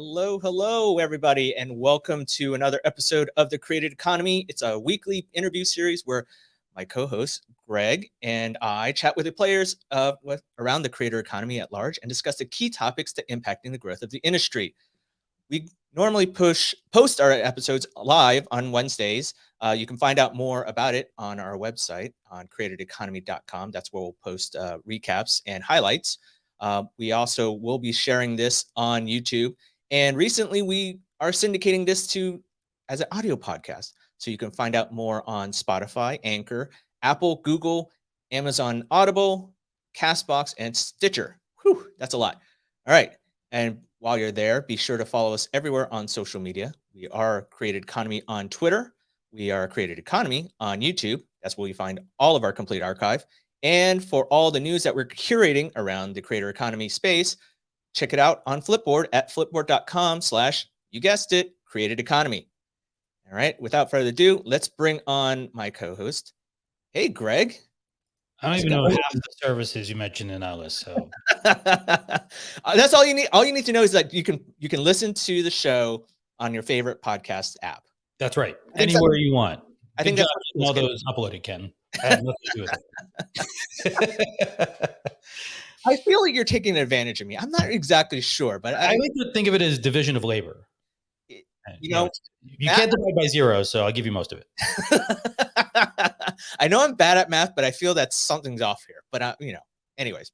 Hello, everybody, and welcome to another episode of The Created Economy. It's a weekly interview series where my co-host, Greg, and I chat with the players around the creator economy at large and discuss the key topics to impacting the growth of the industry. We normally post our episodes live on Wednesdays. You can find out more about it on our website on createdeconomy.com. That's where we'll post recaps and highlights. We also will be sharing this on YouTube. And recently we are syndicating this as an audio podcast. So you can find out more on Spotify, Anchor, Apple, Google, Amazon Audible, Castbox, and Stitcher. Whew, that's a lot. All right. And while you're there, be sure to follow us everywhere on social media. We are Created Economy on Twitter. We are Created Economy on YouTube. That's where you find all of our complete archive. And for all the news that we're curating around the creator economy space, check it out on Flipboard at flipboard.com/you guessed it, Created Economy. All right, without further ado, let's bring on my co-host. Hey, Greg. I don't even know half the services you mentioned in our list. So that's all you need. All you need to know is that you can listen to the show on your favorite podcast app. That's right. Anywhere you want. I think that's all those uploaded, Ken. I had nothing to do with it. I feel like you're taking advantage of me. I'm not exactly sure, but I like to think of it as division of labor. You know, you can't divide by zero, so I'll give you most of it. I know I'm bad at math, but I feel that something's off here. But anyways,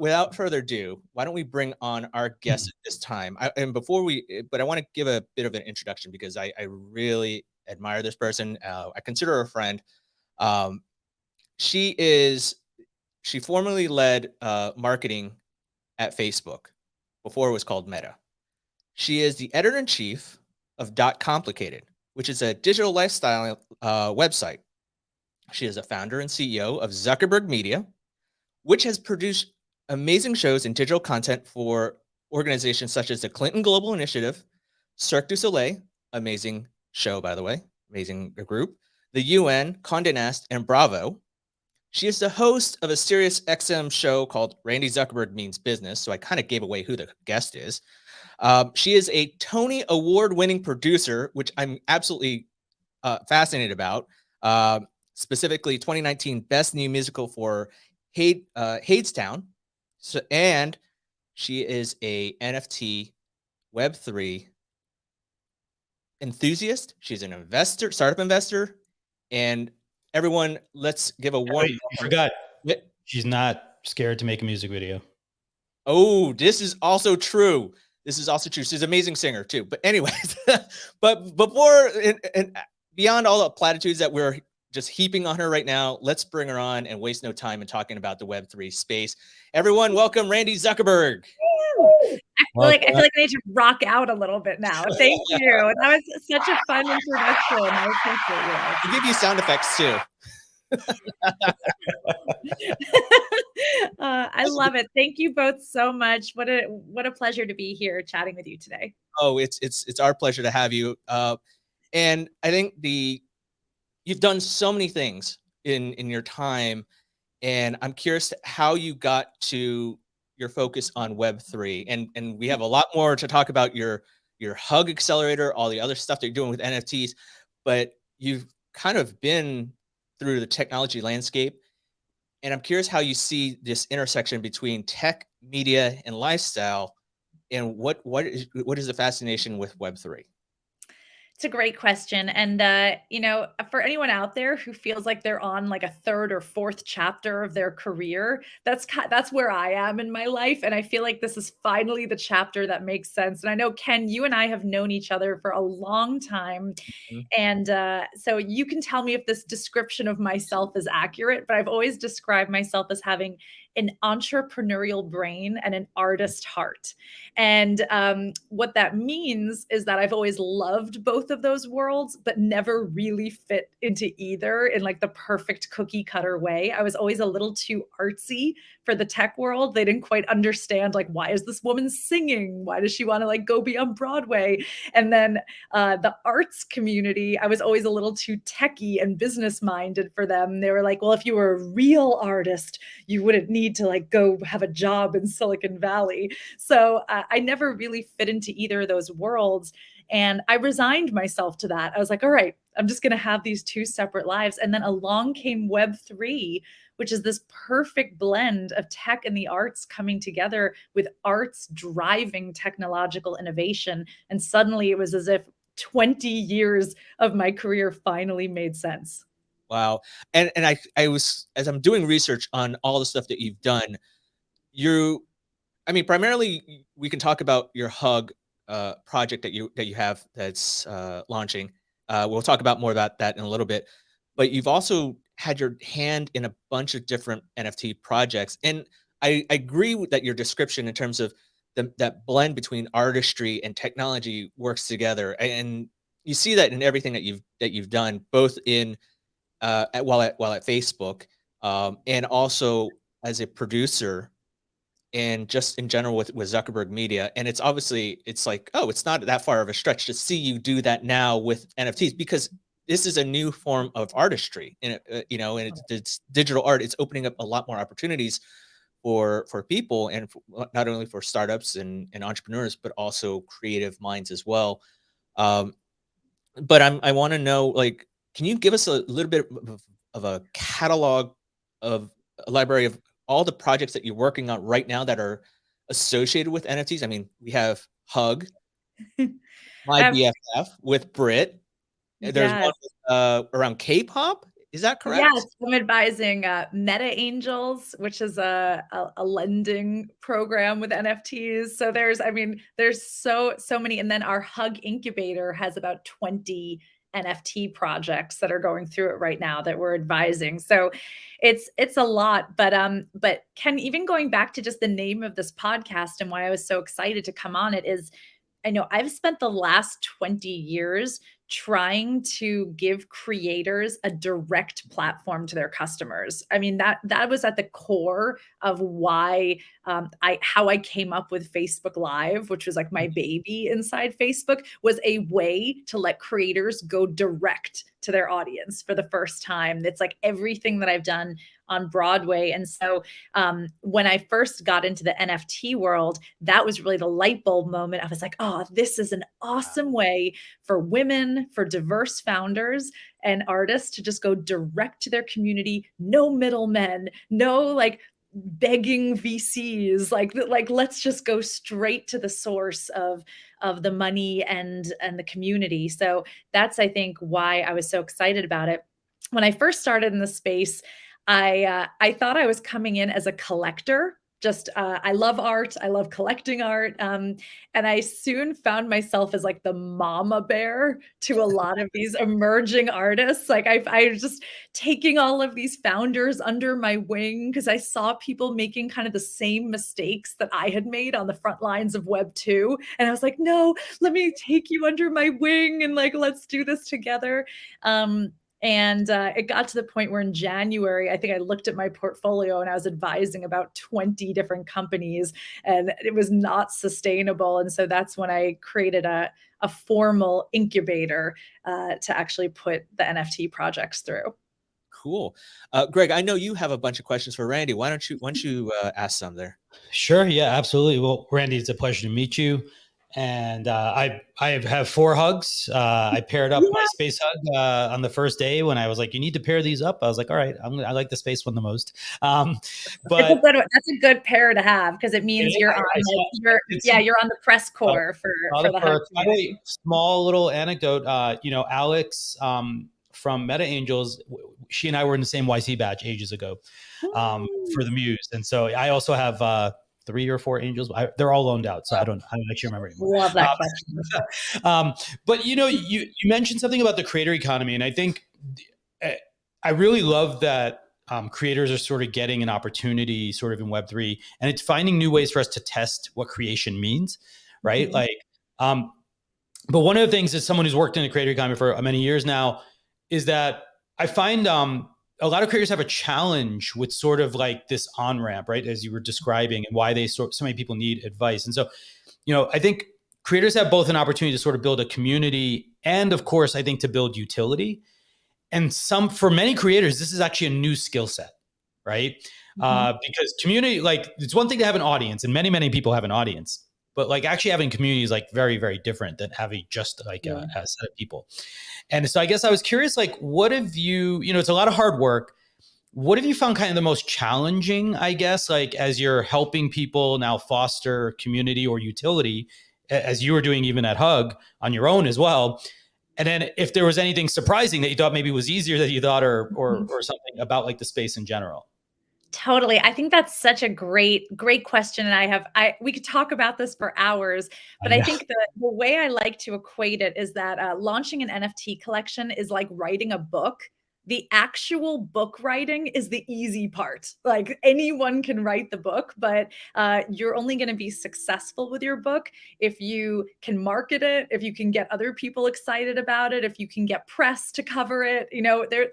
without further ado, why don't we bring on our guest at this time? I want to give a bit of an introduction because I really admire this person. I consider her a friend. She formerly led marketing at Facebook before it was called Meta. She is the editor-in-chief of .complicated, which is a digital lifestyle website. She is a founder and CEO of Zuckerberg Media, which has produced amazing shows and digital content for organizations such as the Clinton Global Initiative, Cirque du Soleil, amazing show, by the way, amazing group, the UN, Condé Nast, and Bravo. She is the host of a Sirius XM show called Randi Zuckerberg Means Business, so I kind of gave away who the guest is. She is a Tony Award-winning producer, which I'm absolutely fascinated about. Specifically, 2019 Best New Musical for Hadestown. And she is a NFT Web3 enthusiast. She's an investor, startup investor, and everyone, let's give a warm. I forgot. She's not scared to make a music video. Oh, this is also true. She's an amazing singer too. But anyways, but before and beyond all the platitudes that we're just heaping on her right now, let's bring her on and waste no time in talking about the Web3 space. Everyone, welcome Randi Zuckerberg. I feel like I need to rock out a little bit now. Thank you. That was such a fun introduction. I appreciate you. I'll give you sound effects too. I love it. Thank you both so much. What a pleasure to be here chatting with you today. Oh, it's our pleasure to have you. And I think you've done so many things in your time, and I'm curious how you got to your focus on Web3. And we have a lot more to talk about your Hug Accelerator, all the other stuff that you're doing with NFTs, but you've kind of been through the technology landscape. And I'm curious how you see this intersection between tech, media, and lifestyle, and what is the fascination with Web3? It's a great question. And, for anyone out there who feels like they're on like a third or fourth chapter of their career, that's where I am in my life. And I feel like this is finally the chapter that makes sense. And I know, Ken, you and I have known each other for a long time. Mm-hmm. And so you can tell me if this description of myself is accurate, but I've always described myself as having an entrepreneurial brain and an artist heart. And what that means is that I've always loved both of those worlds, but never really fit into either in like the perfect cookie cutter way. I was always a little too artsy for the tech world. They didn't quite understand, like, why is this woman singing? Why does she want to like go be on Broadway? And then the arts community, I was always a little too techie and business minded for them. They were like, well, if you were a real artist, you wouldn't need need to like go have a job in Silicon Valley. So I never really fit into either of those worlds. And I resigned myself to that. I was like, all right, I'm just going to have these two separate lives. And then along came Web3, which is this perfect blend of tech and the arts coming together with arts driving technological innovation. And suddenly it was as if 20 years of my career finally made sense. Wow. And I was, as I'm doing research on all the stuff that you've done, you I mean, primarily we can talk about your Hug project that you have that's launching. We'll talk about more about that in a little bit. But you've also had your hand in a bunch of different NFT projects, and I agree with that. Your description in terms of that blend between artistry and technology works together, and you see that in everything that you've done, both in while at Facebook, and also as a producer and just in general with Zuckerberg Media. And it's obviously it's like, oh, it's not that far of a stretch to see you do that now with NFTs because this is a new form of artistry, and and it's digital art. It's opening up a lot more opportunities for people and not only for startups and entrepreneurs, but also creative minds as well. Um, but I want to know, like, can you give us a little bit of a catalog of a library of all the projects that you're working on right now that are associated with NFTs? I mean, we have Hug, My Um, BFF with Brit. There's one yes. around K-pop. Is that Yes, correct? I'm advising Meta Angels, which is a lending program with NFTs. So there's so many, and then our Hug incubator has about 20 NFT projects that are going through it right now that we're advising. So it's a lot, but Ken, even going back to just the name of this podcast and why I was so excited to come on it is I know I've spent the last 20 years trying to give creators a direct platform to their customers. I mean, that was at the core of why how I came up with Facebook Live, which was like my baby inside Facebook, was a way to let creators go direct to their audience for the first time. It's like everything that I've done on Broadway. And so when I first got into the NFT world, that was really the light bulb moment. I was like, oh, this is an awesome way for women, for diverse founders and artists to just go direct to their community, no middlemen, no like begging VCs, like let's just go straight to the source of the money and the community. So that's I think why I was so excited about it. When I first started in the space, I thought I was coming in as a collector. Just I love art. I love collecting art, and I soon found myself as like the mama bear to a lot of these emerging artists. Like I was just taking all of these founders under my wing because I saw people making kind of the same mistakes that I had made on the front lines of Web 2. And I was like, no, let me take you under my wing and like, let's do this together. And it got to the point where in January, I think I looked at my portfolio and I was advising about 20 different companies and it was not sustainable. And so that's when I created a formal incubator to actually put the NFT projects through. Cool. Greg, I know you have a bunch of questions for Randy. Why don't you ask some there? Sure. Yeah, absolutely. Well, Randy, it's a pleasure to meet you. And I have 4 hugs. I paired up my Yeah, space hug on the first day when I was like, you need to pair these up. I was like, all right, I like the space one the most. it's a But good one. That's a good pair to have because it means yeah, you're on it's you're on the press uh, corps not for a the hug first. By the way, community. small little anecdote. Alex from Meta Angels, she and I were in the same YC batch ages ago for the Muse, and so I also have 3 or 4 angels. They're all loaned out, so I don't actually remember anymore. Love that question. But you mentioned something about the creator economy, and I think uh, I really love that creators are sort of getting an opportunity, sort of in Web3, and it's finding new ways for us to test what creation means, right? Mhm. Like, um, but one of the things as someone who's worked in the creator economy for many years now is that I find a lot of creators have a challenge with sort of like this on ramp, right? As you were describing, and why so many people need advice. And so, I think creators have both an opportunity to sort of build a community, and of course, I think to build utility. And for many creators, this is actually a new skill set, right? Because community, like, it's one thing to have an audience, and many, many people have an audience, but like actually having community is like very, very different than having just like a set of people. And so I guess I was curious, like, what have you, it's a lot of hard work. What have you found kind of the most challenging, I guess, like as you're helping people now foster community or utility, as you were doing even at Hug on your own as well? And then if there was anything surprising that you thought maybe was easier than you thought, or something about like the space in general. Totally. I think that's such a great question. And we could talk about this for hours, but I think the way I like to equate it is that launching an NFT collection is like writing a book. The actual book writing is the easy part. Like anyone can write the book, but you're only going to be successful with your book if you can market it, if you can get other people excited about it, if you can get press to cover it.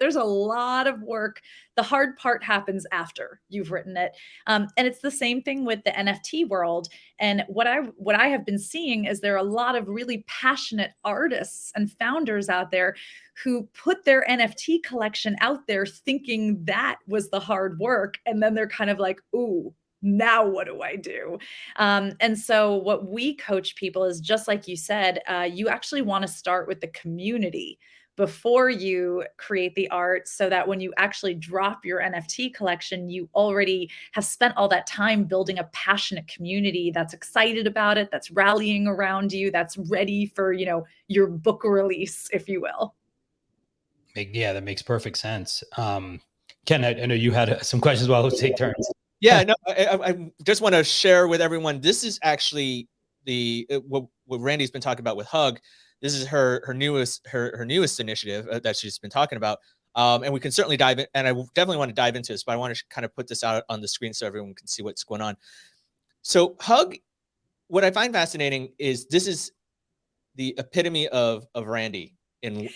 There's a lot of work. The hard part happens after you've written it. And it's the same thing with the NFT world. And what I have been seeing is there are a lot of really passionate artists and founders out there who put their NFT collection out there thinking that was the hard work. And then they're kind of like, ooh, now what do I do? And so what we coach people is just like you said, you actually want to start with the community before you create the art, so that when you actually drop your NFT collection, you already have spent all that time building a passionate community that's excited about it, that's rallying around you, that's ready for, your book release, if you will. Yeah, that makes perfect sense. Ken, I know you had some questions. Well, let's take turns. Yeah, no, I just want to share with everyone. This is actually what Randy's been talking about with Hug. This is her newest initiative that she's been talking about, and we can certainly dive in. And I definitely want to dive into this, but I want to kind of put this out on the screen so everyone can see what's going on. So Hug, what I find fascinating is this is the epitome of Randy in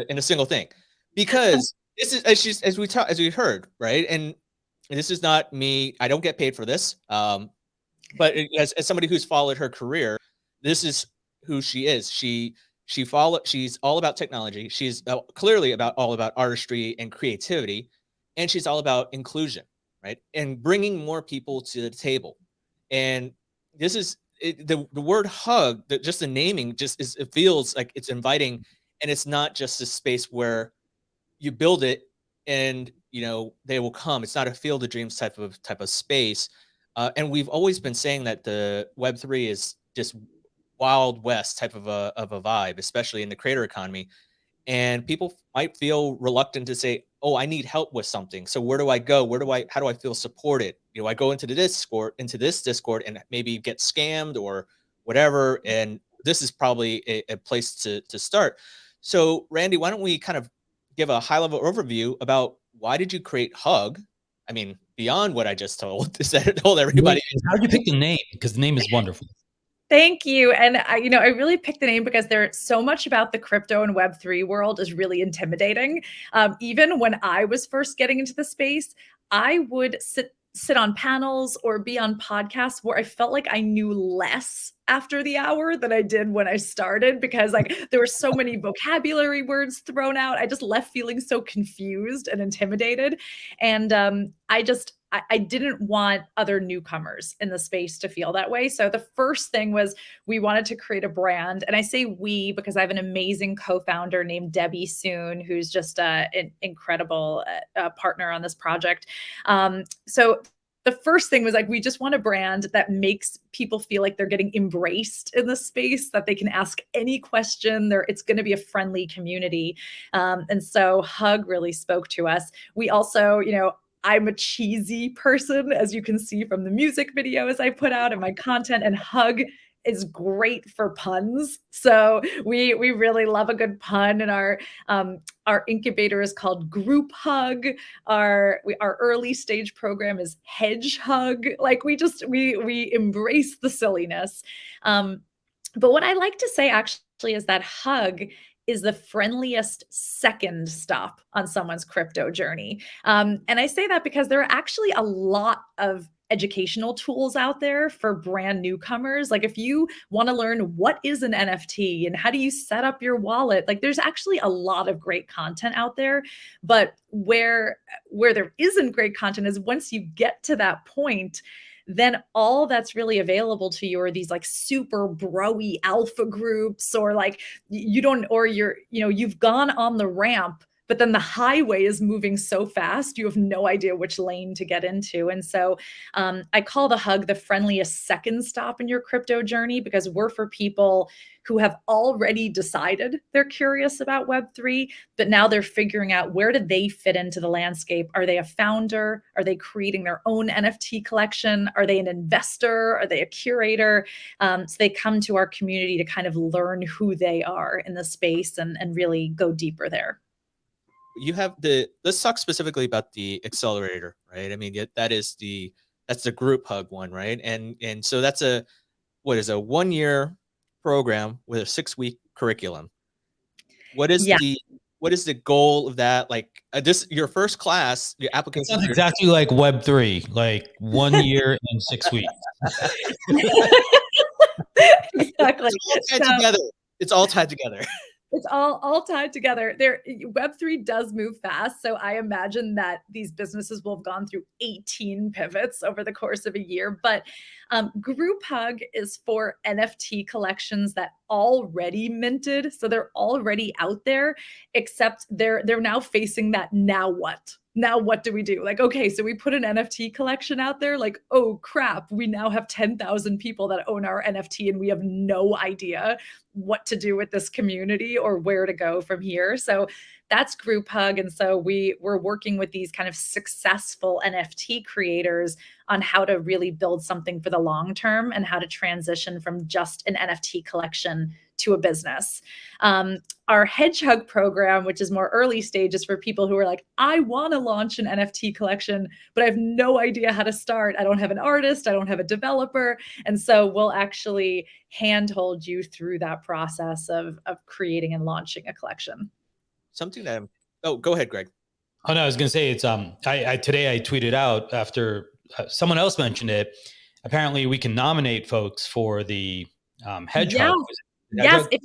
a single thing, because this is as we heard, right? And this is not me. I don't get paid for this. But as somebody who's followed her career, this is who she is. She's all about technology. She's clearly all about artistry and creativity, and she's all about inclusion, right? And bringing more people to the table. And this is the word hug, just the naming it feels like it's inviting, and it's not just a space where you build it and they will come. It's not a field of dreams type of space. And we've always been saying that the Web3 is just Wild West type of a vibe, especially in the creator economy. And people might feel reluctant to say, "Oh, I need help with something. So where do I go? How do I feel supported? I go into this Discord and maybe get scammed or whatever." And this is probably a place to start. So Randy, why don't we kind of give a high level overview about why did you create Hug? I mean, beyond what I just told everybody. How did you pick the name? Because the name is wonderful. Thank you. And I really picked the name because there's so much about the crypto and Web3 world is really intimidating. Even when I was first getting into the space, I would sit on panels or be on podcasts where I felt like I knew less after the hour than I did when I started, because there were so many vocabulary words thrown out. I just left feeling so confused and intimidated. And I didn't want other newcomers in the space to feel that way. So the first thing was we wanted to create a brand. And I say we because I have an amazing co-founder named Debbie Soon, who's just an incredible partner on this project. So the first thing was we just want a brand that makes people feel like they're getting embraced in the space, that they can ask any question. It's going to be a friendly community. And so Hug really spoke to us. We also, I'm a cheesy person, as you can see from the music videos I put out and my content, and Hug is great for puns. So we really love a good pun, and our incubator is called Group Hug. Our early stage program is Hedge Hug. We embrace the silliness. But what I like to say actually is that Hug is the friendliest second stop on someone's crypto journey. And I say that because there are actually a lot of educational tools out there for brand newcomers. Like if you want to learn what is an NFT and how do you set up your wallet, like there's actually a lot of great content out there. But where there isn't great content is once you get to that point, then all that's really available to you are these like super broy alpha groups, or like you don't, or you've gone on the ramp, but then the highway is moving so fast, you have no idea which lane to get into. And so I call the hug the friendliest second stop in your crypto journey, because we're for people who have already decided they're curious about Web3, but now they're figuring out where do they fit into the landscape. Are they a founder? Are they creating their own NFT collection? Are they an investor? Are they a curator? So they come to our community to kind of learn who they are in the space and really go deeper there. You have let's talk specifically about the accelerator, right? I mean, that's the group hug one, right? And so that's a 1-year program with a 6-week curriculum. What is the goal of that? Like your first class, your application sounds exactly like Web3, like 1 year and 6 weeks. Exactly. It's all tied together. It's all tied together. Web3 does move fast. So I imagine that these businesses will have gone through 18 pivots over the course of a year. But Group Hug is for NFT collections that already minted. So they're already out there, except they're now facing that now what? Now what do we do? Like, okay, so we put an NFT collection out there, like, oh crap, we now have 10,000 people that own our NFT and we have no idea what to do with this community or where to go from here. So that's Group Hug. And so we're working with these kind of successful NFT creators on how to really build something for the long term and how to transition from just an NFT collection to a business. Our Hedgehog program, which is more early stages for people who are like, I want to launch an NFT collection, but I have no idea how to start. I don't have an artist. I don't have a developer. And so we'll actually handhold you through that process of creating and launching a collection. Something that go ahead, Greg. Oh no, I was going to say it's today I tweeted out after someone else mentioned it. Apparently we can nominate folks for the Hedgehog. Yes, if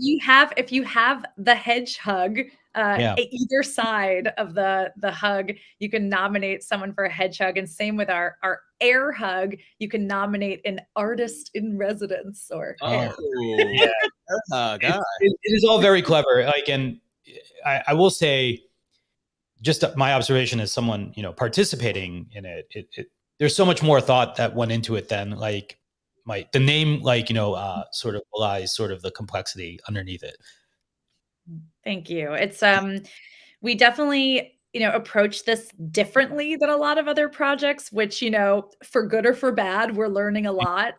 you have the Hedgehog, either side of the hug, you can nominate someone for a Hedgehog, and same with our Air Hug, you can nominate an artist in residence or Air Hug. It is all very clever. Like, and I will say, just my observation as someone participating in it, there's so much more thought that went into it than like the name, sort of belies sort of the complexity underneath it. Thank you. It's we definitely approach this differently than a lot of other projects, which for good or for bad, we're learning a lot.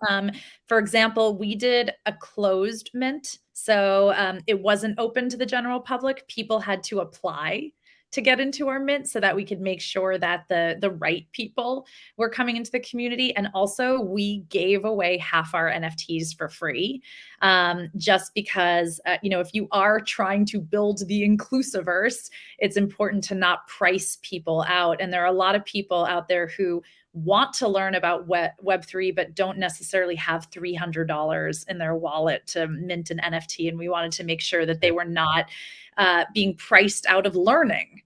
For example, we did a closed mint, so it wasn't open to the general public. People had to apply to get into our mint so that we could make sure that the right people were coming into the community. And also we gave away half our NFTs for free, just because, if you are trying to build the inclusiverse, it's important to not price people out. And there are a lot of people out there who want to learn about Web3, but don't necessarily have $300 in their wallet to mint an NFT. And we wanted to make sure that they were not being priced out of learning.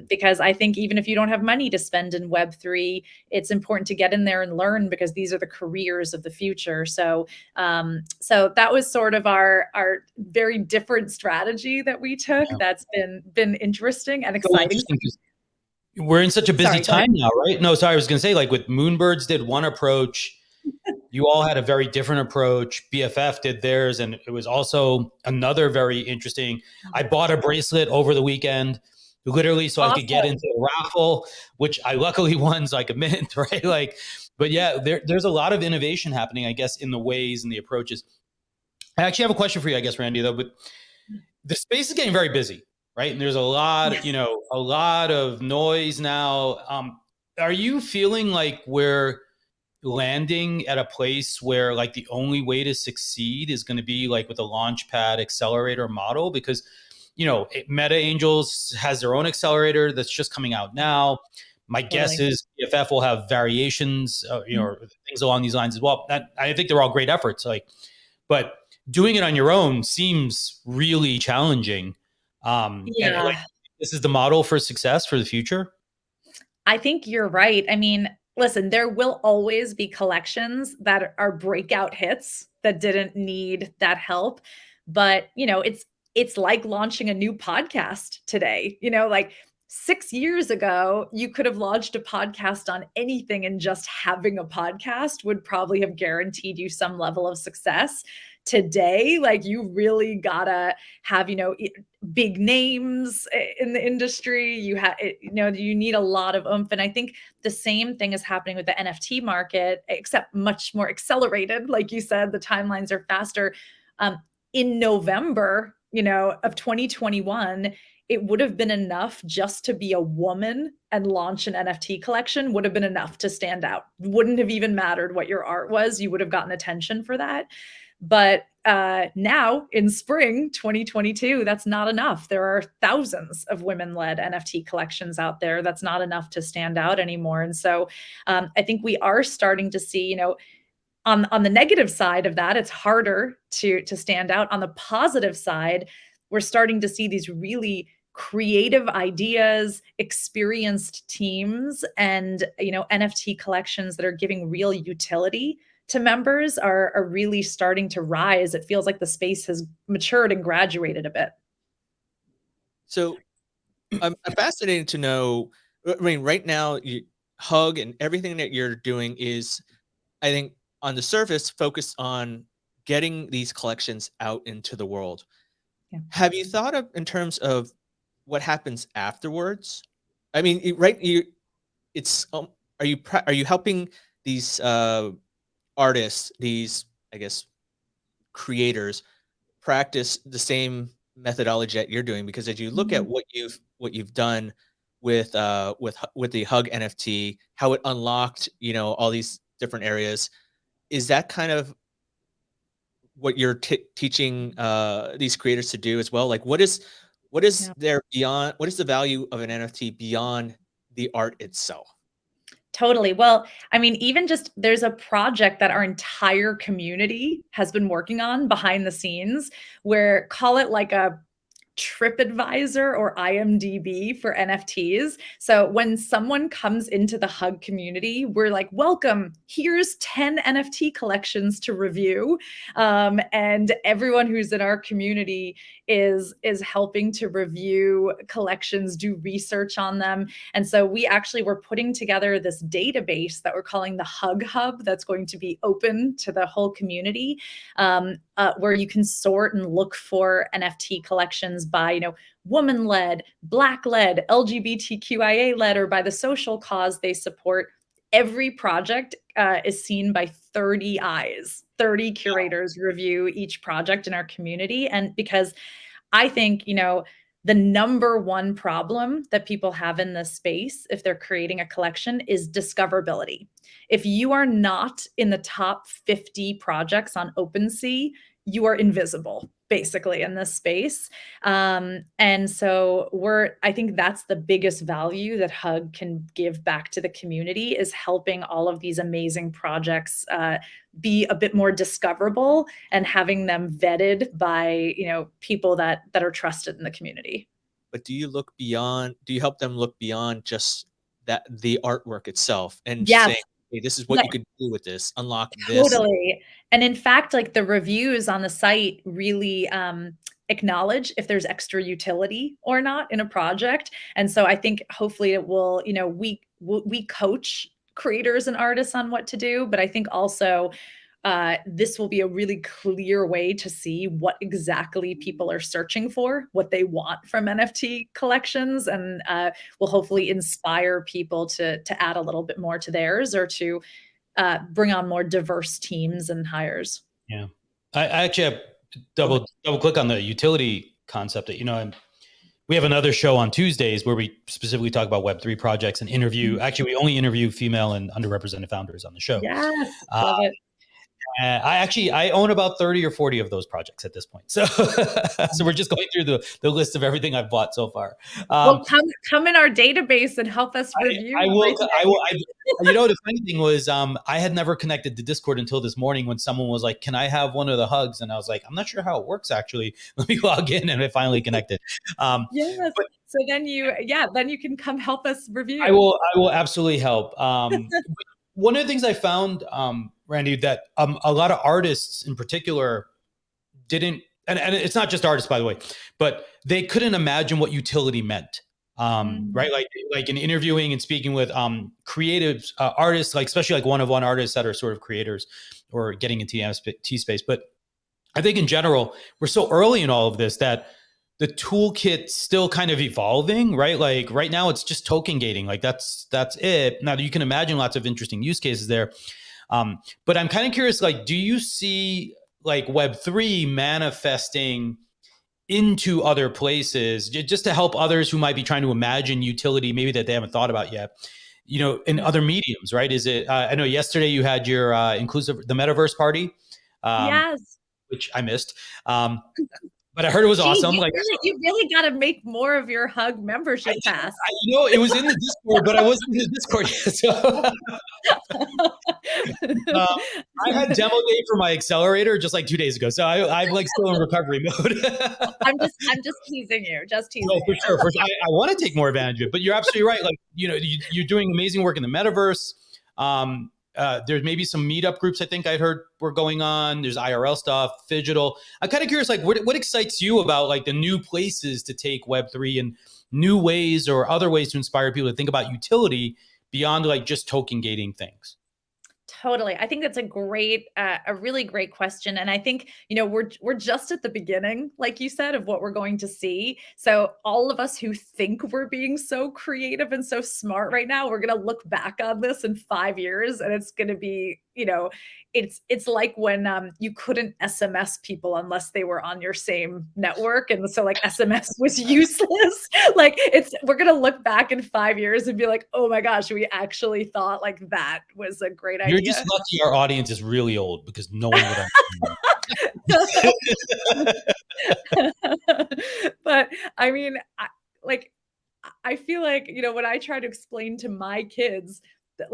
Because I think even if you don't have money to spend in Web3, it's important to get in there and learn, because these are the careers of the future. So that was sort of our very different strategy that we took. Yeah. That's been interesting and exciting. We're in such a busy time now, right? No, sorry, I was going to say, like with Moonbirds did one approach. You all had a very different approach. BFF did theirs, and it was also another very interesting. I bought a bracelet over the weekend, literally, so I could get into a raffle, which I luckily won, so I could mint, right? Like, but yeah, there's a lot of innovation happening, I guess, in the ways and the approaches. I actually have a question for you, I guess, Randi, though, but the space is getting very busy, right? And there's a lot, a lot of noise now. Are you feeling like we're landing at a place where like the only way to succeed is going to be like with a launchpad accelerator model? Because Meta Angels has their own accelerator that's just coming out now. My guess is PFF will have variations, or things along these lines as well. I think they're all great efforts. But doing it on your own seems really challenging. And this is the model for success for the future. I think you're right. I mean, listen, there will always be collections that are breakout hits that didn't need that help. But, it's like launching a new podcast today. Like 6 years ago, you could have launched a podcast on anything, and just having a podcast would probably have guaranteed you some level of success. Today, like, you really gotta have, big names in the industry. You need a lot of oomph. And I think the same thing is happening with the NFT market, except much more accelerated. Like you said, the timelines are faster. In November, of 2021, it would have been enough just to be a woman and launch an NFT collection, would have been enough to stand out. Wouldn't have even mattered what your art was. You would have gotten attention for that. But now in spring 2022, that's not enough. There are thousands of women-led NFT collections out there. That's not enough to stand out anymore. And so I think we are starting to see, on the negative side of that, it's harder to stand out. On the positive side, we're starting to see these really creative ideas, experienced teams, and NFT collections that are giving real utility to members are really starting to rise. It feels like the space has matured and graduated a bit. So I'm fascinated to know, I mean, right now, Hug and everything that you're doing is, I think, on the surface, focused on getting these collections out into the world. Yeah. Have you thought of, in terms of what happens afterwards? I mean, are you helping these artists, these, I guess, creators, practice the same methodology that you're doing? Because as you look at what you've done with the Hug NFT, how it unlocked, all these different areas, is that kind of what you're teaching these creators to do as well? Like, what is there beyond? What is the value of an NFT beyond the art itself? Totally. Well, I mean, even just there's a project that our entire community has been working on behind the scenes, where, call it like a TripAdvisor or IMDb for NFTs. So when someone comes into the Hug community, we're like, welcome, here's 10 NFT collections to review. And everyone who's in our community is helping to review collections, do research on them. And so we actually were putting together this database that we're calling the Hug Hub, that's going to be open to the whole community, where you can sort and look for NFT collections by, woman-led, Black-led, LGBTQIA-led, or by the social cause they support. Every project is seen by 30 eyes. 30 curators review each project in our community. And because I think, the number one problem that people have in this space, if they're creating a collection, is discoverability. If you are not in the top 50 projects on OpenSea, you are invisible, basically, in this space. And so I think that's the biggest value that Hug can give back to the community, is helping all of these amazing projects be a bit more discoverable, and having them vetted by, people that are trusted in the community. But do you help them look beyond just the artwork itself, and Yes. saying, hey, this is what you could do with this, unlock this? Totally. And in fact, like, the reviews on the site really acknowledge if there's extra utility or not in a project. And so I think hopefully it will, we coach creators and artists on what to do, but I think also this will be a really clear way to see what exactly people are searching for, what they want from NFT collections, and will hopefully inspire people to add a little bit more to theirs, or to bring on more diverse teams and hires. Yeah, I actually have double click on the utility concept. That we have another show on Tuesdays where we specifically talk about Web3 projects and interview. Actually, we only interview female and underrepresented founders on the show. Yes, love it. I own about 30 or 40 of those projects at this point. So, so we're just going through the list of everything I've bought so far. Well, come in our database and help us review. I will. You know, the funny thing was, I had never connected to Discord until this morning when someone was like, "Can I have one of the hugs?" And I was like, "I'm not sure how it works actually. Let me log in," and I finally connected. Yes. But so then you can come help us review. I will absolutely help. One of the things I found, Randy, that a lot of artists in particular didn't, and it's not just artists, by the way, but they couldn't imagine what utility meant. Right, like in interviewing and speaking with creatives, artists, like especially like one-of-one artists that are sort of creators or getting into the NFT space. But I think in general, we're so early in all of this that the toolkit's still kind of evolving, right? Like right now it's just token gating. Like that's it. Now you can imagine lots of interesting use cases there. But I'm kind of curious, like, do you see like Web3 manifesting into other places just to help others who might be trying to imagine utility, maybe that they haven't thought about yet, you know, in other mediums, right? Is it, I know yesterday you had your the metaverse party, Yes. which I missed. But I heard it was awesome. You really got to make more of your Hug membership pass. You know, it was in the Discord, but I wasn't in the Discord yet. So I had demo day for my accelerator just like 2 days ago. So I'm like still in recovery mode. I'm just teasing you. Just teasing. No, for sure. I want to take more advantage of it. But you're absolutely right. Like, you know, you're doing amazing work in the metaverse. There's maybe some meetup groups I think I heard were going on. There's IRL stuff, digital. I'm kind of curious, like what excites you about like the new places to take Web3 and new ways or other ways to inspire people to think about utility beyond like just token gating things? Totally. I think that's a really great question. And I think, we're just at the beginning, like you said, of what we're going to see. So all of us who think we're being so creative and so smart right now, we're going to look back on this in 5 years and it's going to be, it's like when you couldn't SMS people unless they were on your same network. And so like SMS was useless. Like we're going to look back in 5 years and be like, oh my gosh, we actually thought like that was a great idea. You're just lucky our audience is really old because no one would understand. But I mean, I feel like, when I try to explain to my kids that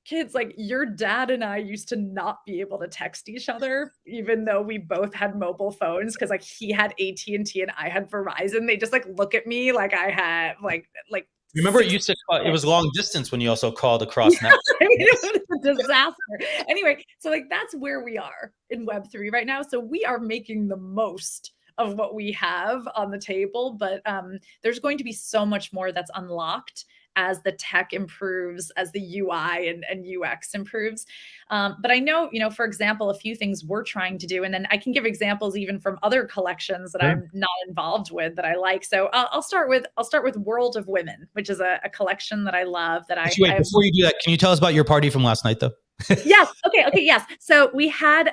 kids, like your dad and I used to not be able to text each other, even though we both had mobile phones. Cause like he had AT&T and I had Verizon. They just like look at me like I had like remember, it used to it was long distance when you also called across network. I mean, it was a disaster. Anyway, so like that's where we are in Web3 right now. So we are making the most of what we have on the table, but there's going to be so much more that's unlocked as the tech improves, as the UI and UX improves. But I know, for example, a few things we're trying to do, and then I can give examples even from other collections that I'm not involved with that I like. So I'll start with World of Women, which is a collection that I love. Wait, before you do that, can you tell us about your party from last night, though? Yes. Okay. Yes. So we had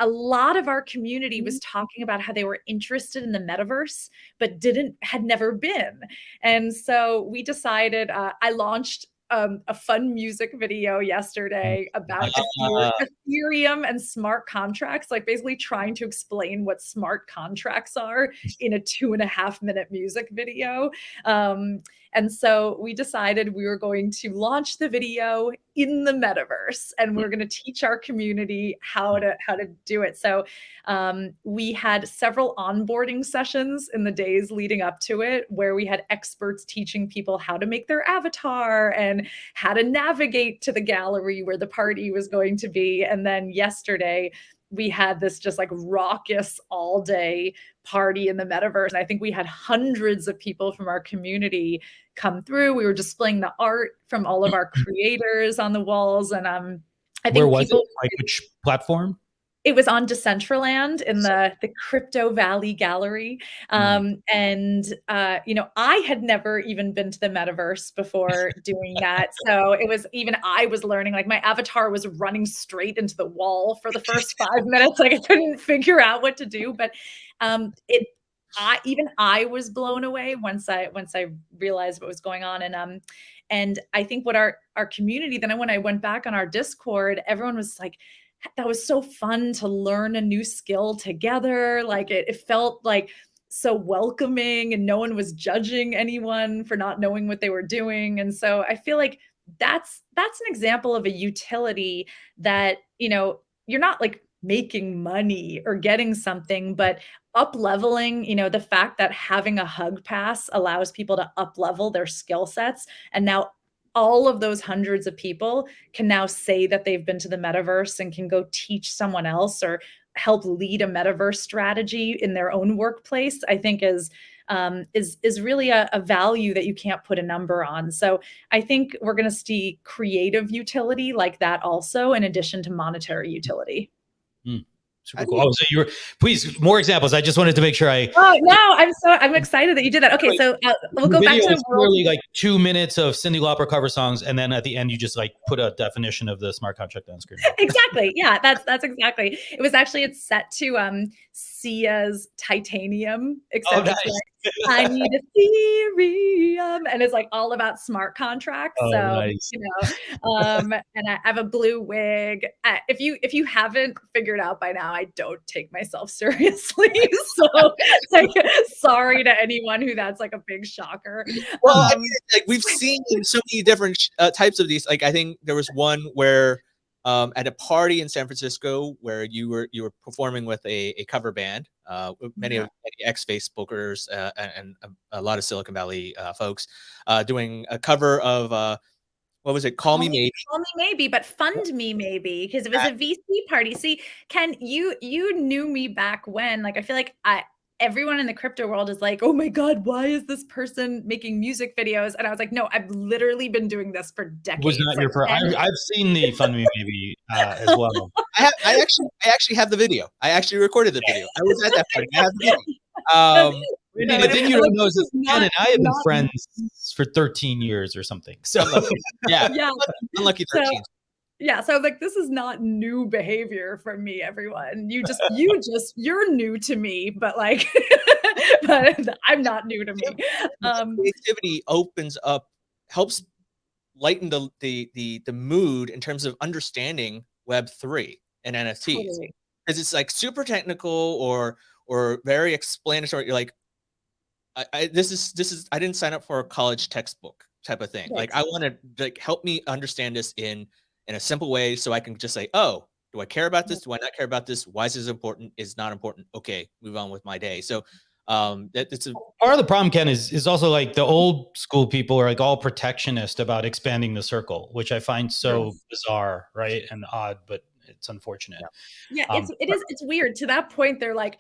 a lot of our community was talking about how they were interested in the metaverse, but had never been. And so we decided, I launched a fun music video yesterday about Ethereum and smart contracts, like basically trying to explain what smart contracts are in a 2.5-minute music video. And so we decided we were going to launch the video in the metaverse and we're going to teach our community how to do it. So we had several onboarding sessions in the days leading up to it, where we had experts teaching people how to make their avatar and how to navigate to the gallery where the party was going to be. And then yesterday, we had this just like raucous all day party in the metaverse. And I think we had hundreds of people from our community come through. We were displaying the art from all of our creators on the walls. And I think where was it? Like which platform? It was on Decentraland in the Crypto Valley Gallery. And, I had never even been to the metaverse before doing that. So it was I was learning, like my avatar was running straight into the wall for the first 5 minutes. Like I couldn't figure out what to do, but I was blown away once I realized what was going on. And I think what our community, then when I went back on our Discord, everyone was like, that was so fun to learn a new skill together. Like it felt like so welcoming, and no one was judging anyone for not knowing what they were doing. And so I feel like that's an example of a utility that, you're not like making money or getting something, but up leveling, the fact that having a hug pass allows people to up level their skill sets. And now all of those hundreds of people can now say that they've been to the metaverse and can go teach someone else or help lead a metaverse strategy in their own workplace, I think is really a value that you can't put a number on. So I think we're going to see creative utility like that also, in addition to monetary utility. Super cool. Oh, so please, more examples. I just wanted to make sure Oh no, I'm excited that you did that. Okay, so we'll go back to the world. Like 2 minutes of Cyndi Lauper cover songs, and then at the end you just like put a definition of the smart contract on screen. Exactly. Yeah, that's exactly. It was actually, it's set to Sia's Titanium, except nice. it's like, I need Ethereum, and it's like all about smart contracts. Oh, so nice. And I have a blue wig. If you haven't figured out by now, I don't take myself seriously. So like, sorry to anyone who that's like a big shocker. Well, I mean, like we've seen so many different types of these. Like I think there was one where at a party in San Francisco where you were performing with a cover band, many ex-Facebookers and a lot of Silicon Valley folks doing a cover of what was it? Call Me Maybe. Call Me Maybe, but Fund Me Maybe, because it was a VC party. See, Ken, you knew me back when. Like I feel like everyone in the crypto world is like, oh my God, why is this person making music videos? And I was like, no, I've literally been doing this for decades. Was not your first. I've seen the Fund Me Maybe as well. I actually have the video. I actually recorded the video. I was at that party. I have the video. The thing you don't know is that Ken and I have been friends for 13 years or something. So yeah, unlucky 13. So, yeah, so like this is not new behavior from me, everyone. You're new to me, but like but I'm not new to me. Creativity opens up, helps lighten the mood in terms of understanding Web3 and NFTs. Totally. Because it's like super technical or very explanatory. You're like, this is I didn't sign up for a college textbook type of thing. Right. Like I want to like help me understand this in a simple way so I can just say, oh, do I care about this? Do I not care about this? Why is this important? Is not important. Okay, move on with my day. So it's a part of the problem, Ken, is also like the old school people are like all protectionist about expanding the circle, which I find so bizarre, right? And odd, but it's unfortunate. Yeah, it's weird. To that point, they're like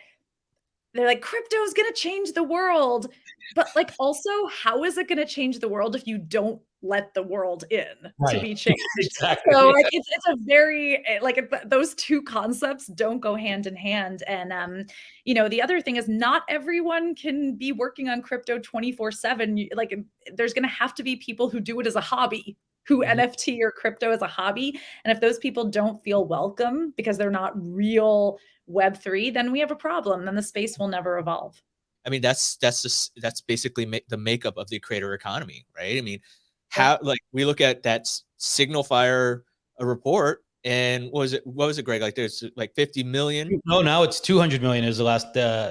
crypto is going to change the world, but like also, how is it going to change the world if you don't let the world in to be changed? Exactly. So like it's a very like those two concepts don't go hand in hand. And the other thing is not everyone can be working on crypto 24/7. Like there's going to have to be people who do it as a hobby, who NFT or crypto as a hobby. And if those people don't feel welcome because they're not real Web3, then we have a problem. Then the space will never evolve. I mean, that's basically the makeup of the creator economy, right? I mean, how like we look at that Signal Fire report, and what was it, Greg? Like there's like 50 million. No, now it's 200 million is the last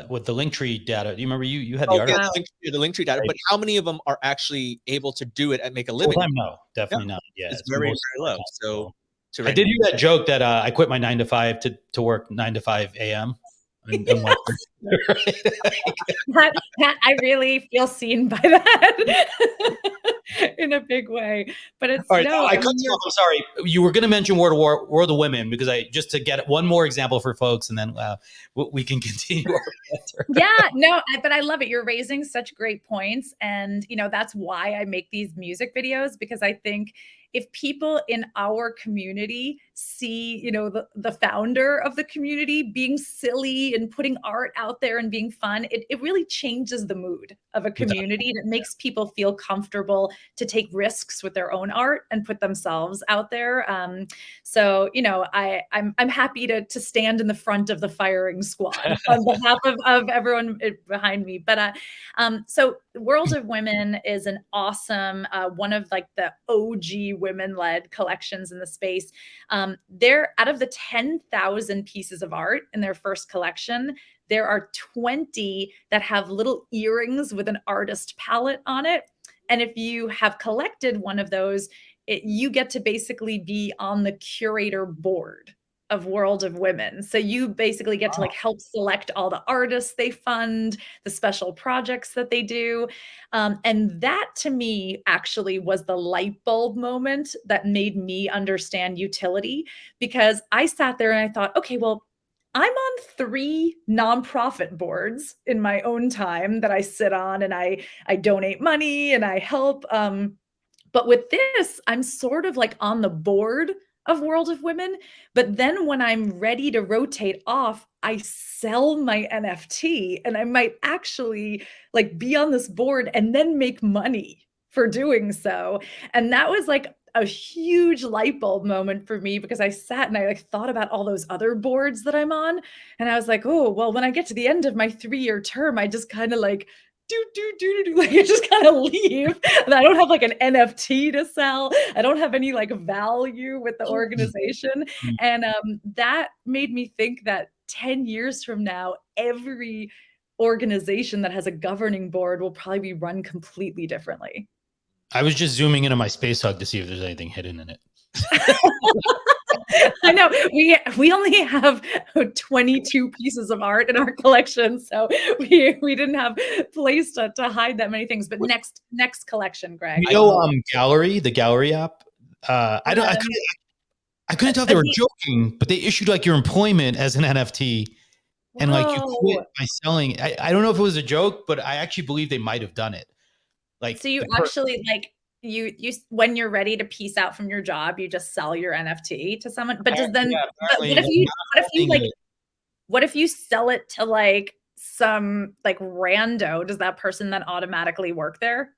with the Linktree data. Do you remember you had the article? Yeah, the Linktree data, right. But how many of them are actually able to do it and make a living? Full time, no, definitely not. Yeah, it's very low. So I did hear that joke that I quit my 9 to 5 to work 9 to 5 a.m. I really feel seen by that in a big way. But it's all right. I cut you off. I'm sorry. You were going to mention World of Women because just to get one more example for folks, and then we can continue. But I love it. You're raising such great points, and that's why I make these music videos, because I think if people in our community see, the founder of the community being silly and putting art out there and being fun, it really changes the mood of a community. And it makes people feel comfortable to take risks with their own art and put themselves out there. So, you know, I'm happy to stand in the front of the firing squad on behalf of everyone behind me. But so World of Women is an awesome, one of like the OG women-led collections in the space. They're out of the 10,000 pieces of art in their first collection, there are 20 that have little earrings with an artist palette on it. And if you have collected one of those, you get to basically be on the curator board of World of Women. So you basically get to like help select all the artists they fund, the special projects that they do. And that to me actually was the light bulb moment that made me understand utility, because I sat there and I thought, okay, well, I'm on 3 nonprofit boards in my own time that I sit on, and I donate money and I help. But with this, I'm sort of like on the board of World of Women. But then when I'm ready to rotate off, I sell my NFT, and I might actually like be on this board and then make money for doing so. And that was like a huge light bulb moment for me, because I sat and I like thought about all those other boards that I'm on. And I was like, oh, well, when I get to the end of my 3-year term, I just kind of like like I just kind of leave, and I don't have like an NFT to sell. I don't have any like value with the organization. And that made me think that 10 years from now, every organization that has a governing board will probably be run completely differently. I was just zooming into my space hug to see if there's anything hidden in it. I know we only have 22 pieces of art in our collection, so we didn't have place to hide that many things. But next collection, Greg. You know, Gallery, the Gallery app. I couldn't tell if they were joking, but they issued like your employment as an NFT, and like you quit by selling. I don't know if it was a joke, but I actually believe they might have done it. Like, so you actually like. You when you're ready to peace out from your job, you just sell your NFT to someone. But does then what if you sell it to like some like rando? Does that person then automatically work there?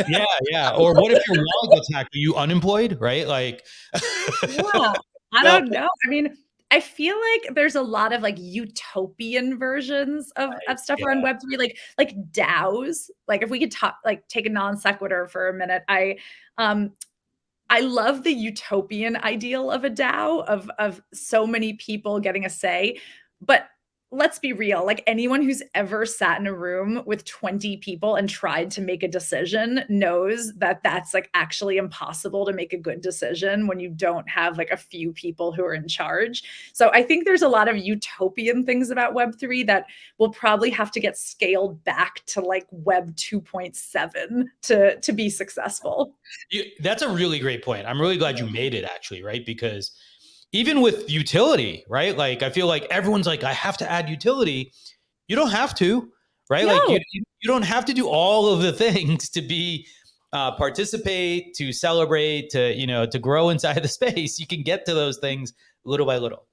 Yeah. Or what if your wallet gets hacked? Are you unemployed? Right? Like, yeah, I don't know. I mean, I feel like there's a lot of like utopian versions of stuff around Web3, like DAOs. Like if we could take a non sequitur for a minute, I love the utopian ideal of a DAO, of so many people getting a say. But let's be real, like anyone who's ever sat in a room with 20 people and tried to make a decision knows that that's like actually impossible to make a good decision when you don't have like a few people who are in charge. So I think there's a lot of utopian things about Web3 that will probably have to get scaled back to like Web 2.7 to be successful. That's a really great point. I'm really glad you made it, actually, right? Because even with utility, right? Like, I feel like everyone's like, I have to add utility. You don't have to, right? No. Like you don't have to do all of the things to be participate, to celebrate, to grow inside the space. You can get to those things little by little.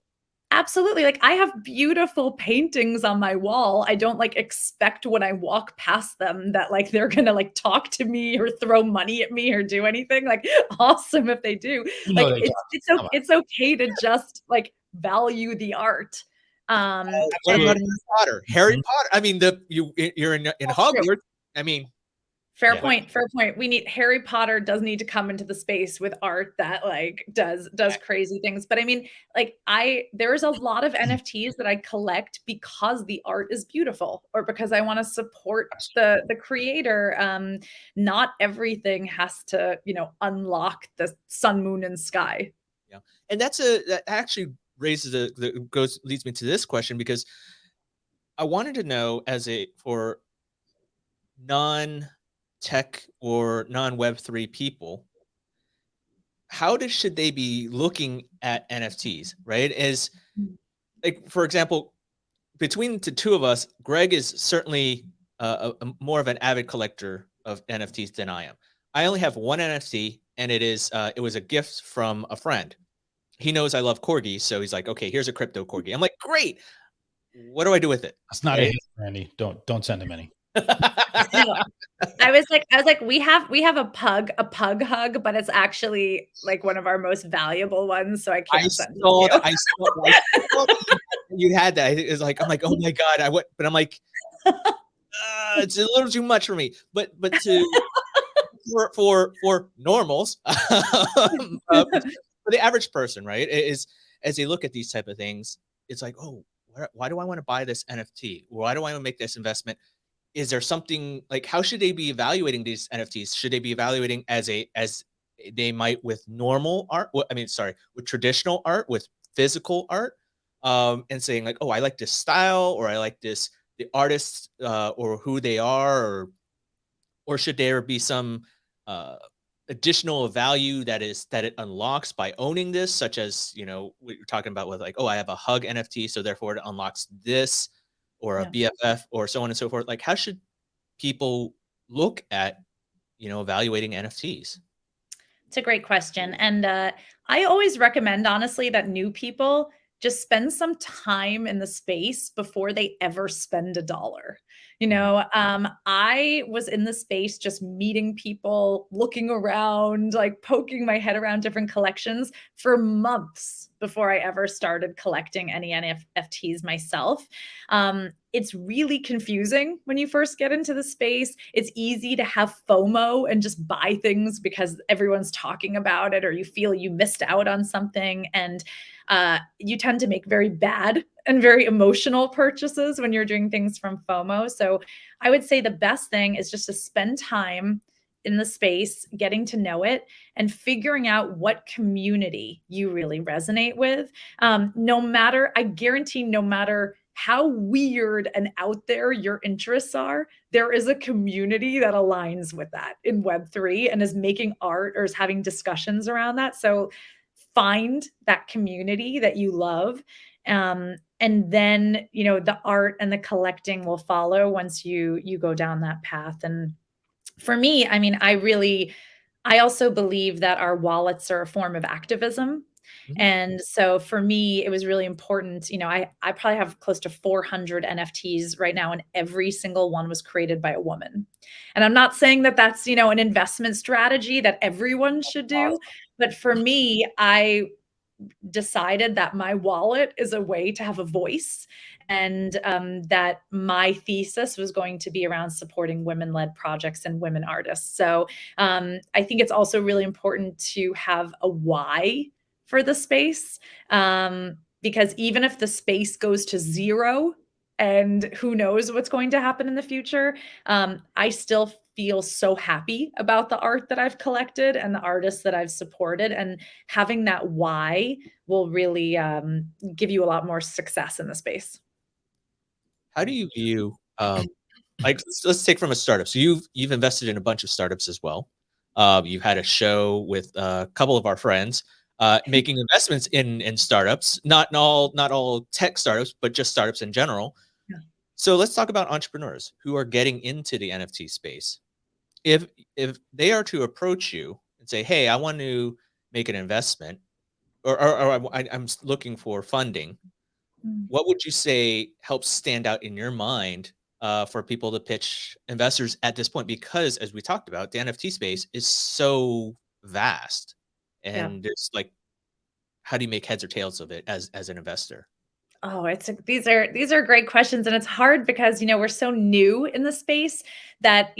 Absolutely. Like I have beautiful paintings on my wall. I don't like expect when I walk past them that like they're going to like talk to me or throw money at me or do anything. Like awesome if they do. Like it's okay to just like value the art. What about Harry Potter? Harry Potter. I mean, you're in Hogwarts. True. I mean, fair point. We need Harry Potter does need to come into the space with art that like does crazy things. But I mean, like there's a lot of NFTs that I collect because the art is beautiful or because I want to support the creator. Not everything has to, unlock the sun, moon, and sky. Yeah. And that actually raises leads me to this question, because I wanted to know, for non-tech or non-Web3 people, should they be looking at NFTs, right? As like, for example, between the two of us, Greg is certainly more of an avid collector of NFTs than I am. I only have one NFT, and it was a gift from a friend. He knows I love corgis, so he's like, okay, here's a crypto corgi. I'm like, great. what do I do with it? That's not a Right? hit, Randy. Don't send him any. No, I was like, we have a pug hug, but it's actually like one of our most valuable ones, so I I can't send it to saw you. that. I saw that you had that. It's like I'm like, oh my god, I went, but I'm like, it's a little too much for me. But to for normals, for the average person, right? Is as they look at these type of things, it's like, oh, why do I want to buy this NFT? Why do I want to make this investment? Is there something like how should they be evaluating these NFTs? Should they be evaluating as they might with normal art? I mean, sorry, with traditional art, with physical art, and saying like, oh, I like this style, or I like this the artist, or who they are, or should there be some uh, additional value that it unlocks by owning this, such as what you're talking about with like, oh, I have a hug NFT, so therefore it unlocks this, or a Yeah. BFF, or so on and so forth. Like, how should people look at evaluating NFTs? It's a great question. And I always recommend, honestly, that new people just spend some time in the space before they ever spend a dollar. Mhm. I was in the space just meeting people, looking around, like poking my head around different collections for months before I ever started collecting any NFTs myself. It's really confusing when you first get into the space. It's easy to have FOMO and just buy things because everyone's talking about it, or you feel you missed out on something. And you tend to make very bad and very emotional purchases when you're doing things from FOMO. So I would say the best thing is just to spend time in the space, getting to know it, and figuring out what community you really resonate with. I guarantee, no matter how weird and out there your interests are, there is a community that aligns with that in Web3 and is making art or is having discussions around that. So find that community that you love. And then, the art and the collecting will follow once you go down that path. And for me, I mean, I also believe that our wallets are a form of activism. Mhm. And so for me, it was really important. I probably have close to 400 NFTs right now, and every single one was created by a woman. And I'm not saying that that's, an investment strategy that everyone should do. Awesome. But for me, I decided that my wallet is a way to have a voice, and that my thesis was going to be around supporting women-led projects and women artists. So I think it's also really important to have a why for the space, because even if the space goes to zero, and who knows what's going to happen in the future, I still feel so happy about the art that I've collected and the artists that I've supported. And having that why will really give you a lot more success in the space. How do you view like let's take from a startup. So you've invested in a bunch of startups as well. You've had a show with a couple of our friends making investments in startups, not all tech startups, but just startups in general. Yeah. So let's talk about entrepreneurs who are getting into the NFT space. If they are to approach you and say, "Hey, I want to make an investment, or I'm looking for funding," Mm. what would you say helps stand out in your mind for people to pitch investors at this point? Because as we talked about, the NFT space is so vast, Yeah. and it's like, how do you make heads or tails of it as an investor? Oh, these are great questions, and it's hard because we're so new in the space that